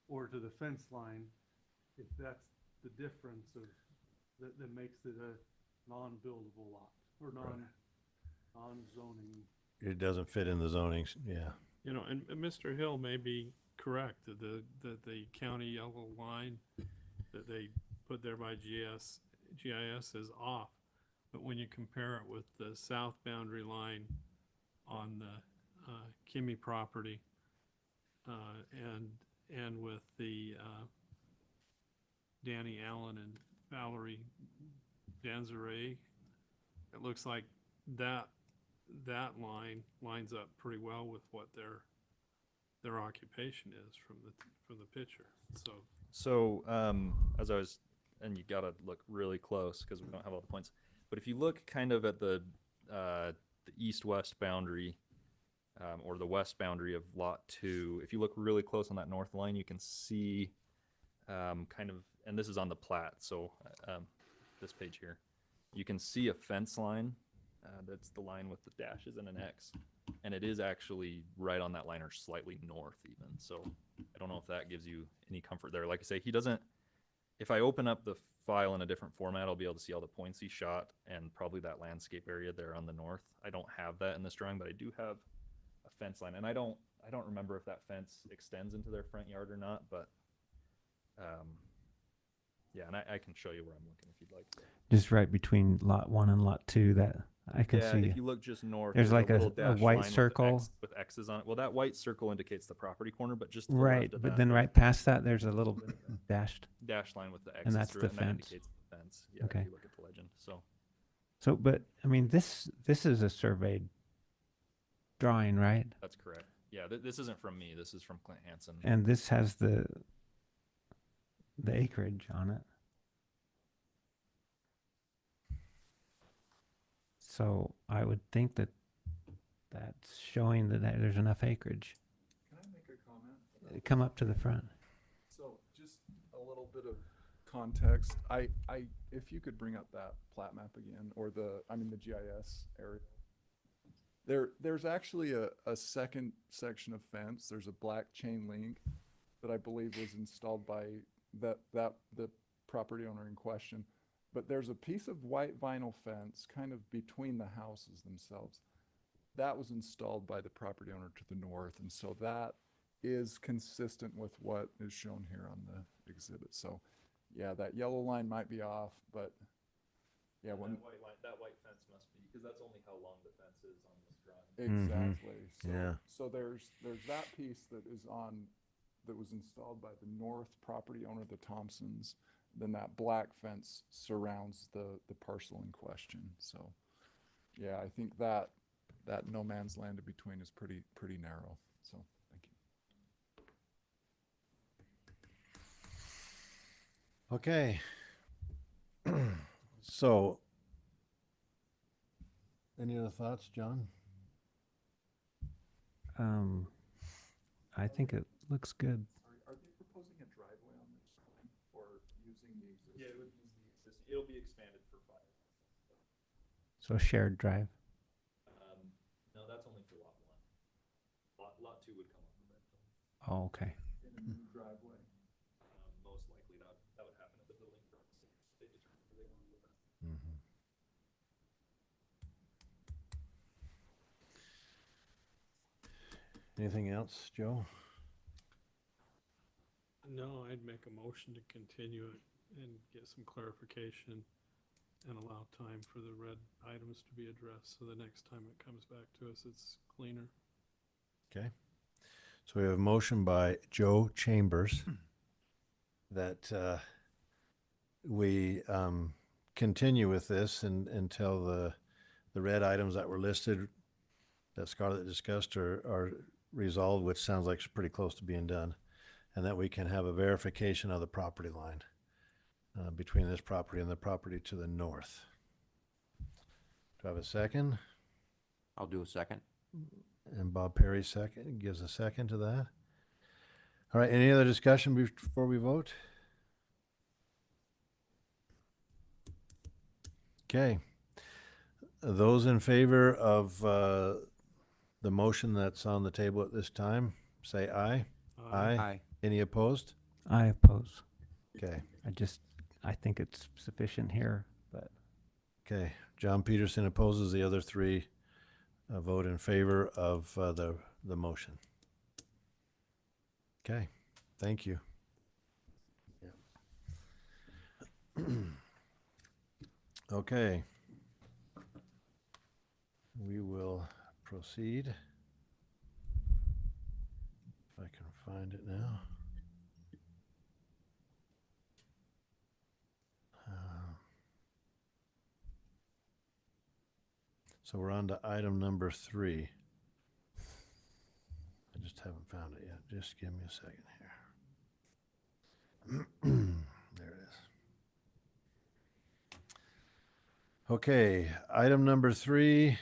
or to the fence line, if that's the difference of, that makes it a non-buildable lot or non-zoning. It doesn't fit in the zoning, yeah. You know, and Mr. Hill may be correct, that the county yellow line that they put there by GIS is off. But when you compare it with the south boundary line on the Kimmy property, and with the Danny Allen and Valerie Danzeray, it looks like that line lines up pretty well with what their occupation is from the picture. So As I was, and you gotta look really close because we don't have all the points. But if you look kind of at the east-west boundary, or the west boundary of Lot 2, if you look really close on that north line, you can see kind of, and this is on the plat, so this page here, you can see a fence line. That's the line with the dashes and an X. And it is actually right on that line or slightly north even. So I don't know if that gives you any comfort there. Like I say, he doesn't, if I open up the file in a different format, I'll be able to see all the points he shot and probably that landscape area there on the north. I don't have that in this drawing, but I do have a fence line. And I don't remember if that fence extends into their front yard or not, but yeah, and I can show you where I'm looking if you'd like. Just right between lot 1 and lot 2 that I can Yeah, see. if you look just north, There's like a little dashed white line with the circle. X, with X's on it. Well, that white circle indicates the property corner, but just to the Right, left of but that, then there's right past that, there's a little bit dashed. dash line with the X that's through the it, and that fence. indicates the fence. Yeah, Okay. if you look at the legend. So, but I mean, this is a surveyed drawing, right? That's correct. Yeah, this isn't from me. This is from Clint Hansen. And this has the acreage on it. So I would think that that's showing that there's enough acreage. Can I make a comment? Come up to the front. So just a little bit of context. If you could bring up that plat map again, or the GIS area. There's actually a second section of fence. There's a black chain link that I believe was installed by the property owner in question. But there's a piece of white vinyl fence kind of between the houses themselves. That was installed by the property owner to the north, and so that is consistent with what is shown here on the exhibit. So yeah, that yellow line might be off, but yeah, when that white fence must be, because that's only how long the fence is on this drawing. exactly. So, Yeah. so there's that piece that was installed by the north property owner, the Thompsons. Then that black fence surrounds the parcel in question. So yeah, I think that no man's land in between is pretty narrow. So thank you. Okay. So, any other thoughts, John? I think it looks good. Are they proposing a driveway on this line or using the existing? Yeah, it would use the existing. It'll be expanded for fire. So shared drive. No, that's only for lot 1. Lot 2 would come up eventually. Oh, okay. In a new driveway. Most likely that would happen at the building permit. They determine where they want to do that. Mm-hmm. Anything else, Joe? No, I'd make a motion to continue it and get some clarification and allow time for the red items to be addressed, so the next time it comes back to us, it's cleaner. Okay. So we have a motion by Joe Chambers that we continue with this until the red items that were listed that Scarlett discussed are resolved, which sounds like it's pretty close to being done, and that we can have a verification of the property line between this property and the property to the north. Do I have a second? I'll do a second. And Bob Perry gives a second to that. All right, any other discussion before we vote? Okay. Those in favor of the motion that's on the table at this time, say aye. Aye. Any opposed? I oppose. Okay. I think it's sufficient here, but Okay. John Peterson opposes. The other three vote in favor of the motion. Okay. Thank you. Okay. We will proceed. If I can find it now. So we're on to item number 3. I just haven't found it yet. Just give me a second here. There it is. Okay, item number 3,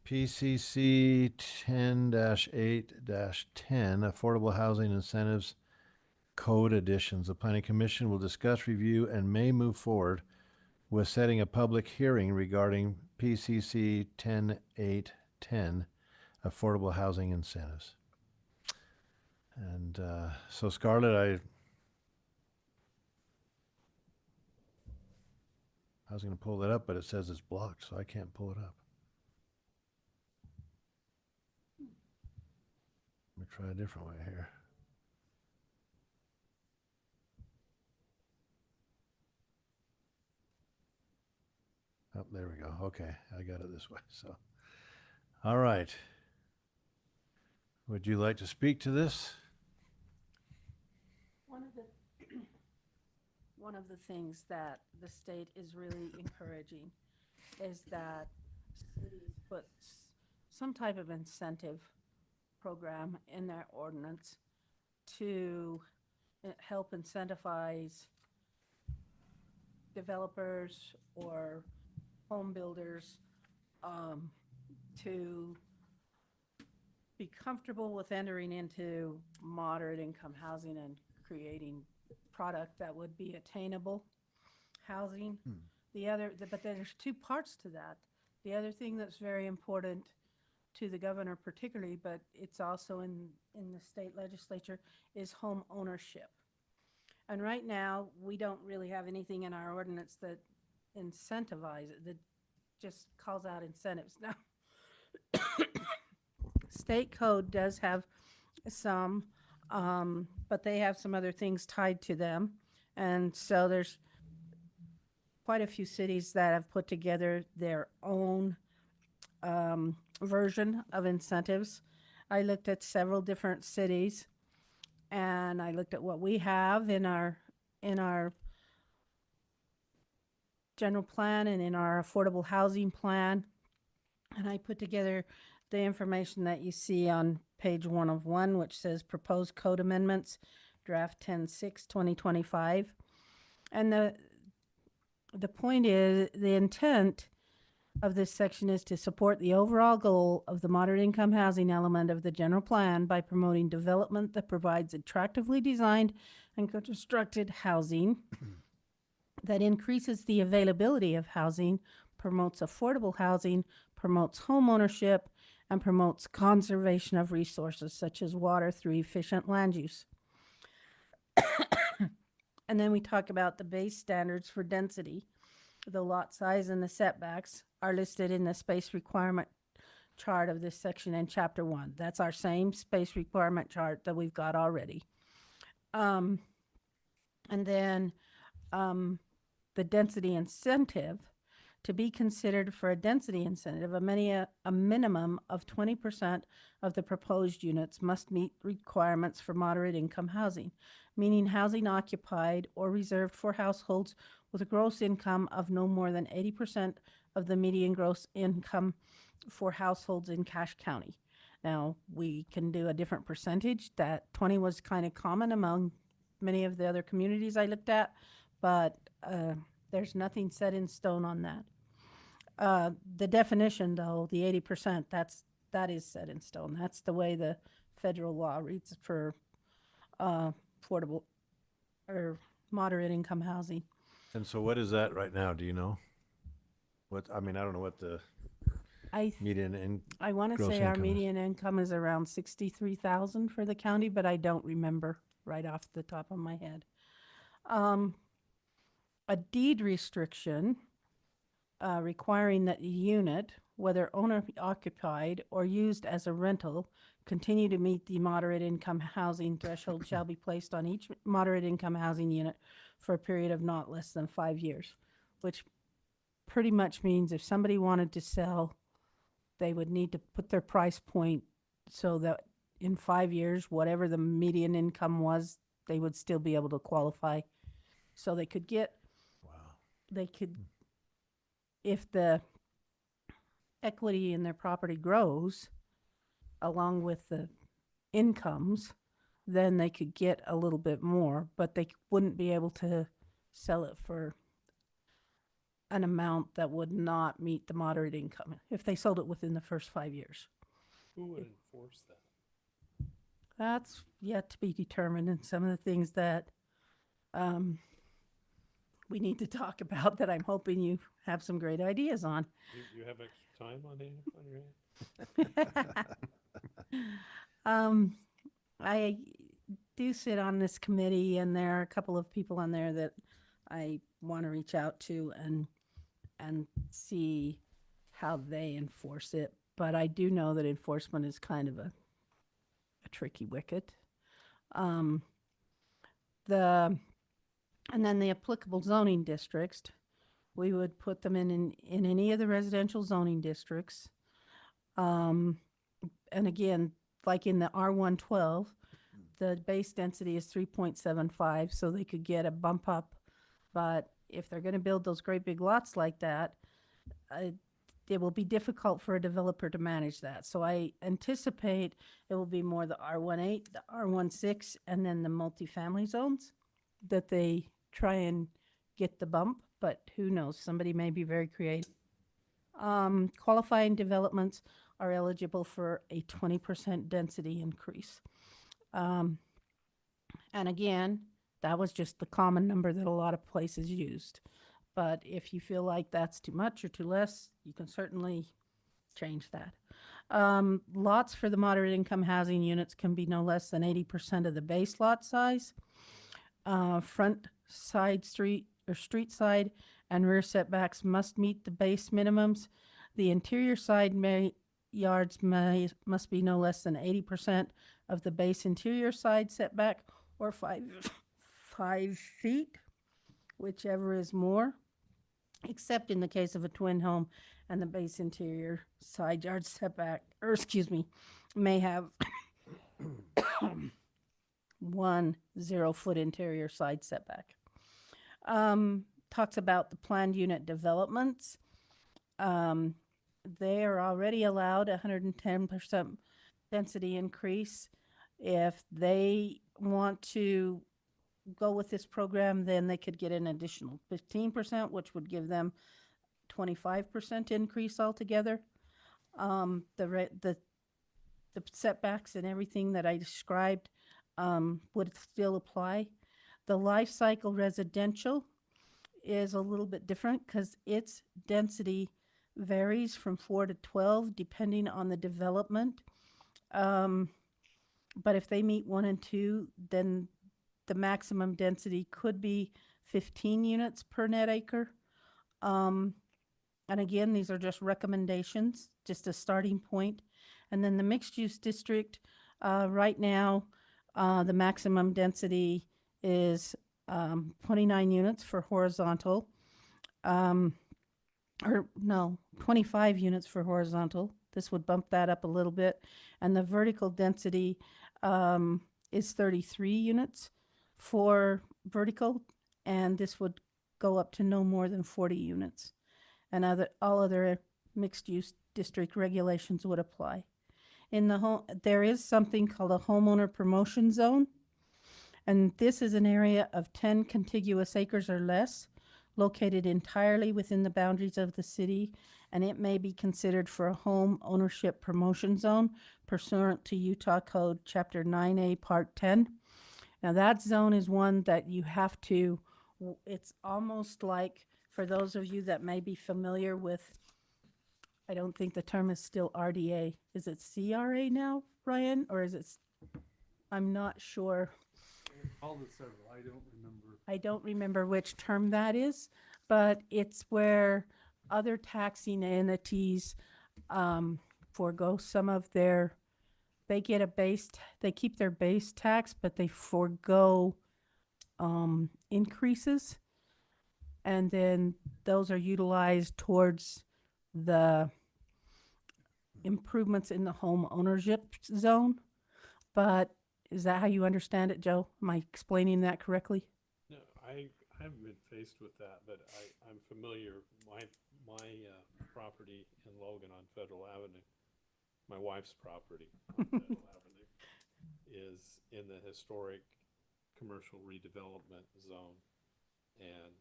PCC 10-8-10, Affordable Housing Incentives Code Additions. The Planning Commission will discuss, review, and may move forward with setting a public hearing regarding PCC 10-8-10, Affordable Housing Incentives. And so Scarlett, I was going to pull that up, but it says it's blocked, so I can't pull it up. Let me try a different way here. Oh, there we go. Okay, I got it this way. So, all right. Would you like to speak to this? One of the things that the state is really encouraging is that cities put some type of incentive program in their ordinance to help incentivize developers or home builders to be comfortable with entering into moderate income housing and creating product that would be attainable housing. But there's two parts to that. The other thing that's very important to the governor particularly, but it's also in the state legislature, is home ownership. And right now, we don't really have anything in our ordinance that incentivizes it, that just calls out incentives. Now, state code does have some, but they have some other things tied to them. And so there's quite a few cities that have put together their own version of incentives. I looked at several different cities, and I looked at what we have in our general plan and in our affordable housing plan, and I put together the information that you see on page 1 of 1, which says proposed code amendments, draft 10/6/2025. And the point is, the intent of this section is to support the overall goal of the moderate income housing element of the general plan by promoting development that provides attractively designed and constructed housing that increases the availability of housing, promotes affordable housing, promotes home ownership, and promotes conservation of resources such as water through efficient land use. And then we talk about the base standards for density. The lot size and the setbacks are listed in the space requirement chart of this section in chapter 1. That's our same space requirement chart that we've got already. And then the density incentive, to be considered for a density incentive, a minimum of 20% of the proposed units must meet requirements for moderate income housing, meaning housing occupied or reserved for households with a gross income of no more than 80% of the median gross income for households in Cache County. Now, we can do a different percentage. That 20 was kind of common among many of the other communities I looked at, but there's nothing set in stone on that. The definition, though, the 80%, that is set in stone. That's the way the federal law reads for affordable or moderate income housing. And so what is that right now? Do you know? I don't know what the I median in, I want to gross say our income is. median income is around 63,000 for the county, but I don't remember right off the top of my head. A deed restriction requiring that the unit, whether owner occupied or used as a rental, continue to meet the moderate income housing threshold shall be placed on each moderate income housing unit for a period of not less than 5 years, which pretty much means if somebody wanted to sell, they would need to put their price point so that in 5 years, whatever the median income was, they would still be able to qualify. So they could get, if the equity in their property grows along with the incomes, then they could get a little bit more, but they wouldn't be able to sell it for an amount that would not meet the moderate income if they sold it within the first 5 years. Who would enforce that? That's yet to be determined, and some of the things that we need to talk about that I'm hoping you have some great ideas on. You have extra time on your hand? I do sit on this committee, and there are a couple of people on there that I want to reach out to and see how they enforce it. But I do know that enforcement is kind of a tricky wicket. And then the applicable zoning districts, we would put them in any of the residential zoning districts. And again, like in the R112, the base density is 3.75, so they could get a bump up. But if they're going to build those great big lots like that, it will be difficult for a developer to manage that. So I anticipate it will be more the R18, the R16, and then the multifamily zones that they try and get the bump, but who knows? Somebody may be very creative. Qualifying developments are eligible for a 20% density increase. And again, that was just the common number that a lot of places used. But if you feel like that's too much or too less, you can certainly change that. Lots for the moderate income housing units can be no less than 80% of the base lot size. Front side street or street side and rear setbacks must meet the base minimums. The interior side yards must be no less than 80% of the base interior side setback, or 5 feet, whichever is more, except in the case of a twin home and the base interior side yard setback, may have 1 0-foot interior side setback. Talks about the planned unit developments. They are already allowed 110% density increase. If they want to go with this program, then they could get an additional 15%, which would give them 25% increase altogether. The setbacks and everything that I described would still apply. The life cycle residential is a little bit different because its density varies from 4 to 12 depending on the development. But if they meet 1 and 2, then the maximum density could be 15 units per net acre. And again, these are just recommendations, just a starting point. And then the mixed use district, right now, The maximum density is 29 units for horizontal, or no, 25 units for horizontal. This would bump that up a little bit. And the vertical density is 33 units for vertical, and this would go up to no more than 40 units. And all other mixed-use district regulations would apply. In the home, there is something called a homeowner promotion zone, and this is an area of 10 contiguous acres or less, located entirely within the boundaries of the city, and it may be considered for a home ownership promotion zone pursuant to Utah Code Chapter 9A, Part 10. Now, that zone is one that you have to, it's almost like, for those of you that may be familiar with, I don't think the term is still RDA. Is it CRA now, Ryan, or is it, I'm not sure. All the several, I don't remember. I don't remember which term that is, but it's where other taxing entities forego some of their, they get a they keep their base tax, but they forego increases. And then those are utilized towards the improvements in the home ownership zone. But is that how you understand it, Joe? Am I explaining that correctly? No, I haven't been faced with that, but I'm familiar. My property in Logan on Federal Avenue, my wife's property on Federal Avenue, is in the historic commercial redevelopment zone, and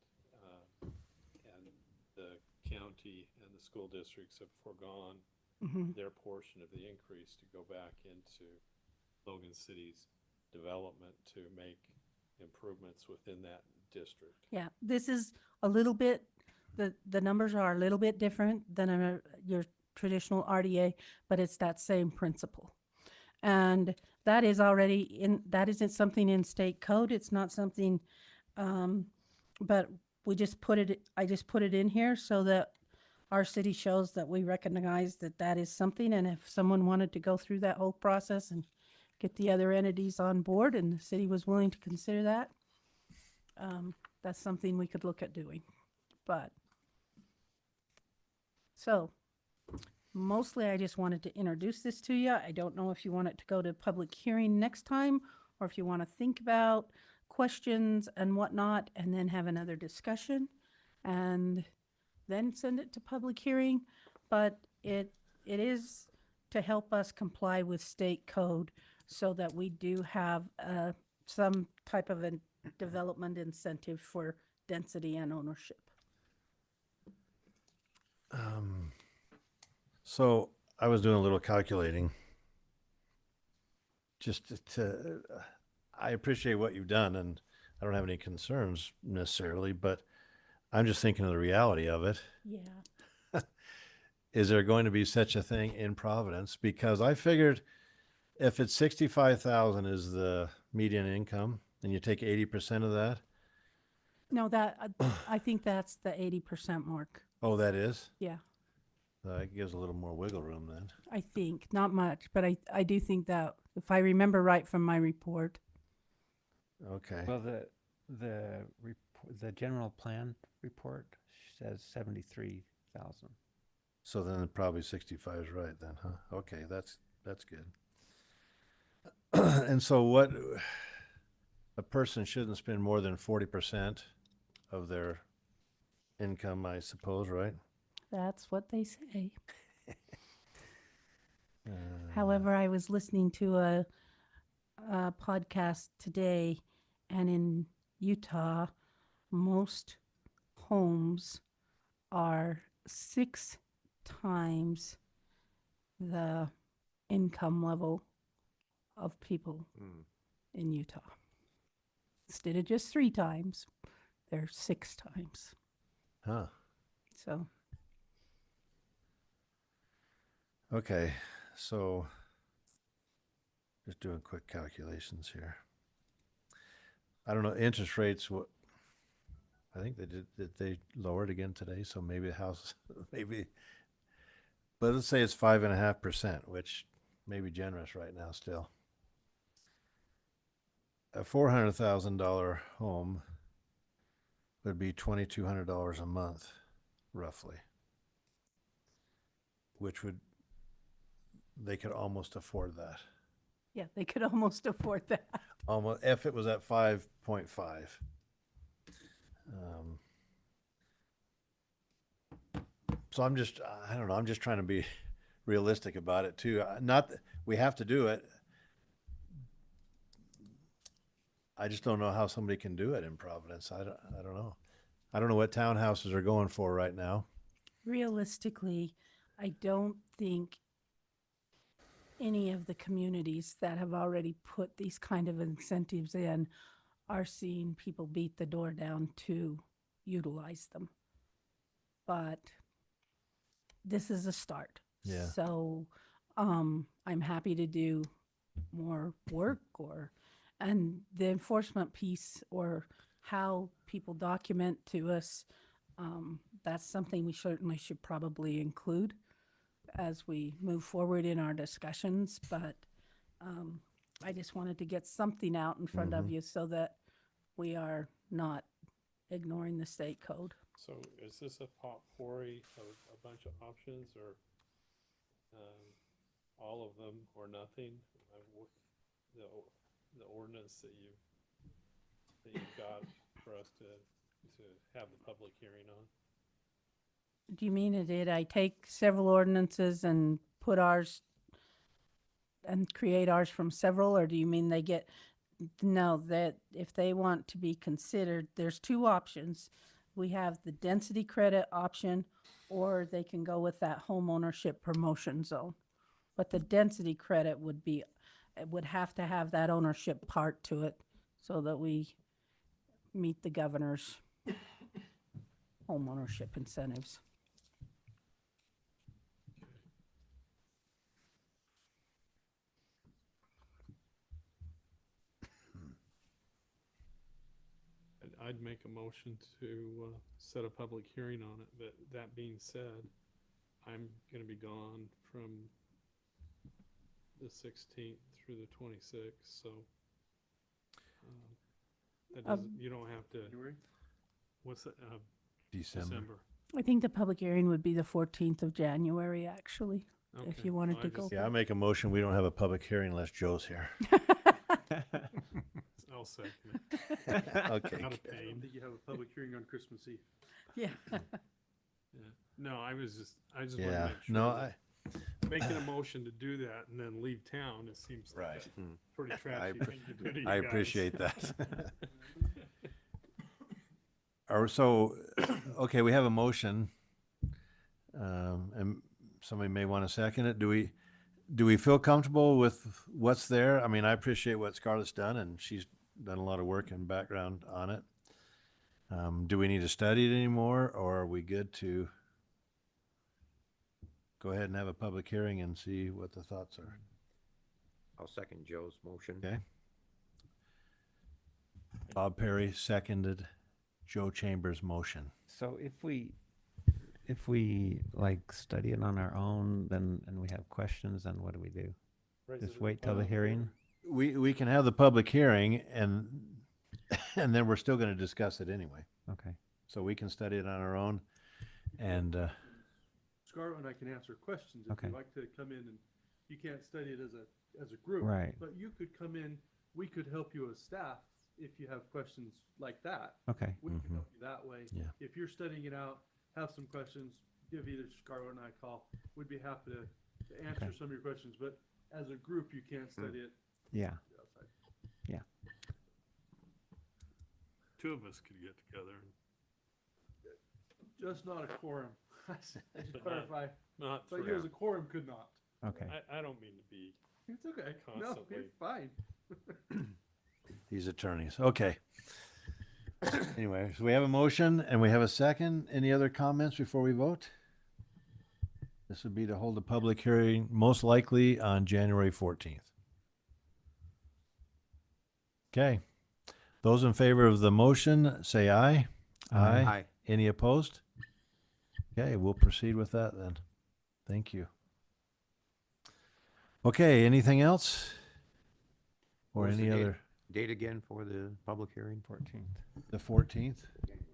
the county and the school districts have foregone their portion of the increase to go back into Logan City's development to make improvements within that district. Yeah, this is a little bit, the numbers are a little bit different than your traditional RDA, but it's that same principle. And that is already that isn't something in state code. It's not something, but I just put it in here so that our city shows that we recognize that that is something. And if someone wanted to go through that whole process and get the other entities on board and the city was willing to consider that, that's something we could look at doing. But so mostly I just wanted to introduce this to you. I don't know if you want it to go to public hearing next time, or if you want to think about questions and whatnot and then have another discussion and then send it to public hearing. But it is to help us comply with state code so that we do have some type of a development incentive for density and ownership. So I was doing a little calculating. Just I appreciate what you've done, and I don't have any concerns necessarily, but I'm just thinking of the reality of it. Yeah. Is there going to be such a thing in Providence? Because I figured if it's 65,000 is the median income, and you take 80% of that. No, I think that's the 80% mark. Oh, that is? Yeah, That gives a little more wiggle room then. I think, not much, but I do think that, if I remember right from my report. Okay. Well, the general plan report says 73,000. So then probably 65 is right then, huh? Okay, that's good. And so what, a person shouldn't spend more than 40% of their income, I suppose, right? That's what they say. However, I was listening to a podcast today, and in Utah, most homes are 6 times the income level of people in Utah. Instead of just 3 times, they're 6 times. Huh. So, Okay, so just doing quick calculations here. I don't know, interest rates, what, I think did they lower it again today? So maybe the house, maybe, but let's say it's 5.5%, which may be generous right now still. a $400,000 home would be $2,200 a month, roughly. Which would, they could almost afford that. Yeah, they could almost afford that. Almost, if it was at 5.5. So I'm just, I don't know, I'm just trying to be realistic about it too. Not, we have to do it. I just don't know how somebody can do it in Providence. I don't know. I don't know what townhouses are going for right now. Realistically, I don't think any of the communities that have already put these kind of incentives in are seeing people beat the door down to utilize them. But this is a start. Yeah. So I'm happy to do more work and the enforcement piece or how people document to us. That's something we certainly should probably include as we move forward in our discussions, but I just wanted to get something out in front of you so that we are not ignoring the state code. So is this a potpourri of a bunch of options, or all of them or nothing? The ordinance that you've got for us to have the public hearing on? Do you mean, did I take several ordinances and put ours and create ours from several, or do you mean they get, no, that if they want to be considered, there's two options. We have the density credit option, or they can go with that home ownership promotion zone. But the density credit would be, it would have to have that ownership part to it so that we meet the governor's home ownership incentives. I'd make a motion to set a public hearing on it, but that being said, I'm gonna be gone from the 16th through the 26th, so that doesn't, you don't have to, what's that, December. I think the public hearing would be the 14th of January, actually, if Okay. you wanted Well, to I go. just- Yeah, I make a motion. We don't have a public hearing unless Joe's here. I'll second it. Okay. Out of I don't pain. think you have a public hearing on Christmas Eve. Yeah. Yeah. No, I just want to Yeah. make sure. No, that making a motion to do that and then leave town, it seems like Right. a pretty trashy thing to do to you I guys. appreciate that. Or so, okay, we have a motion. And somebody may want to second it. Do we feel comfortable with what's there? I mean, I appreciate what Scarlett's done, and she's done a lot of work and background on it. Do we need to study it anymore, or are we good to go ahead and have a public hearing and see what the thoughts are? I'll second Joe's motion. Okay. Bob Perry seconded Joe Chambers' motion. So if we like study it on our own, then, and we have questions, then what do we do? Just wait till the hearing? We can have the public hearing and then we're still going to discuss it anyway. Okay. So we can study it on our own and, Scarlett and I can answer questions if Okay. you'd like to come in, and you can't study it as a group. Right. But you could come in, we could help you as staff if you have questions like that. Okay. We can help you that way. Yeah. If you're studying it out, have some questions, give either Scarlett and I a call. We'd be happy to answer Okay. some of your questions, but as a group, you can't study it Yeah. outside. Two of us could get together. Just not a quorum. I should But not- clarify. Not But three. you as a quorum could not. Okay. I don't mean to be, It's okay. No, Constantly. you're fine. these attorneys. Okay. Anyway, so we have a motion and we have a second. Any other comments before we vote? This would be to hold a public hearing most likely on January 14th. Okay. Those in favor of the motion, say aye. Aye. Aye. Any opposed? Okay, we'll proceed with that then. Thank you. Okay, anything else? Or What was any the date? other? Date again for the public hearing? 14th. The 14th,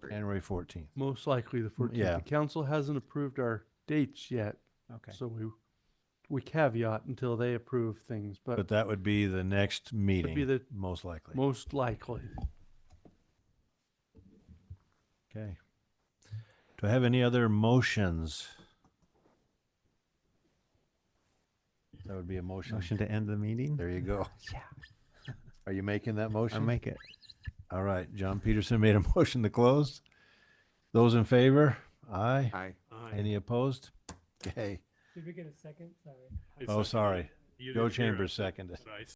January 14th. Most likely the 14th. yeah. The council hasn't approved our dates yet, Okay. so we caveat until they approve things, But but that would be the next meeting, the- most likely. most likely. Okay. Do I have any other motions? That would be a motion. Motion to end the meeting? There you go. Yeah. Are you making that motion? I'll make it. All right. John Peterson made a motion to close. Those in favor? Aye. Aye. Aye. Any opposed? Okay. Did we get a second? Sorry. I Oh, seconded it. sorry. You Joe didn't hear it, Chambers seconded. but I